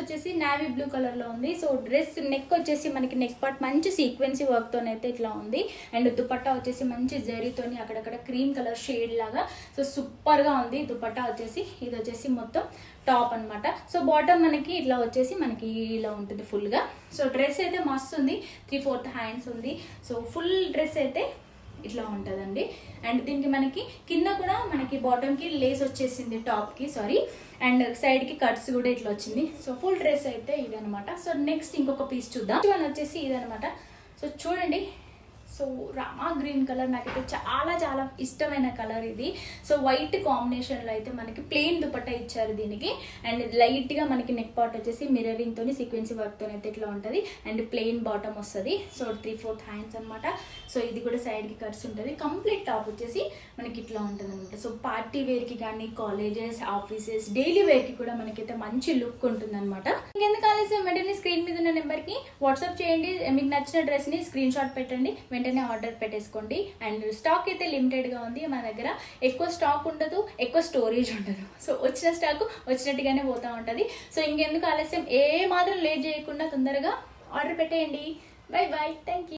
వచ్చేసి navy blue colour లో ఉంది. సో డ్రెస్ నెక్ వచ్చేసి మనకి నెక్ పార్ట్ మంచి సీక్వెన్సీ వర్క్ తోనైతే ఇట్లా ఉంది. అండ్ దుపట్టా వచ్చేసి మంచి జరీతోని అక్కడక్కడ క్రీమ్ కలర్ షేడ్ లాగా సో సూపర్ గా ఉంది దుపట్టా వచ్చేసి. ఇది వచ్చేసి మొత్తం టాప్ అనమాట. సో బాటమ్ మనకి ఇట్లా వచ్చేసి మనకి ఇలా ఉంటుంది ఫుల్ గా. సో డ్రెస్ అయితే మస్తు ఉంది, 3/4 హ్యాండ్స్ ఉంది. సో ఫుల్ డ్రెస్ అయితే ఇట్లా ఉంటుందండి. అండ్ దీనికి మనకి కింద కూడా మనకి బాటమ్ కి లేస్ వచ్చేసింది, టాప్ కి సారీ, అండ్ సైడ్ కి కట్స్ కూడా ఇట్లా వచ్చింది. సో ఫుల్ డ్రెస్ అయితే ఇదనమాట. సో నెక్స్ట్ ఇంకొక పీస్ చూద్దాం. వచ్చేసి ఇదనమాట. సో చూడండి, సో రామా గ్రీన్ కలర్ నాకైతే చాలా చాలా ఇష్టమైన కలర్ ఇది. సో వైట్ కాంబినేషన్లో అయితే మనకి ప్లెయిన్ దుపట్టా ఇచ్చారు దీనికి. అండ్ లైట్గా మనకి నెక్ పార్ట్ వచ్చేసి మిర్రరింగ్తో సీక్వెన్సీ వర్క్తో అయితే ఇట్లా ఉంటుంది. అండ్ ప్లెయిన్ బాటమ్ వస్తుంది. సో 3/4 హ్యాండ్స్ అనమాట. సో ఇది కూడా సైడ్కి కట్స్ ఉంటుంది. కంప్లీట్ టాప్ వచ్చేసి మనకి ఇట్లా ఉంటుంది అనమాట. సో పార్టీ వేర్కి కానీ కాలేజెస్, ఆఫీసెస్, డైలీ వేర్కి కూడా మనకైతే మంచి లుక్ ఉంటుంది అనమాట. ఇంకెందుకు ఆలస్యం, వెంటనే స్క్రీన్ మీద ఉన్న నెంబర్కి వాట్సాప్ చేయండి. మీకు నచ్చిన డ్రెస్ని స్క్రీన్ షాట్ పెట్టండి, వెంటనే ఆర్డర్ పెట్టేసుకోండి. అండ్ స్టాక్ అయితే లిమిటెడ్గా ఉంది మన దగ్గర. ఎక్కువ స్టాక్ ఉండదు, ఎక్కువ స్టోరేజ్ ఉండదు. సో వచ్చిన స్టాక్ వచ్చినట్టుగానే పోతూ ఉంటుంది. సో ఇంకెందుకు ఆలస్యం, ఏ మాత్రం లేట్ చేయకుండా తొందరగా ఆర్డర్ పెట్టేయండి. Bye bye, thank you.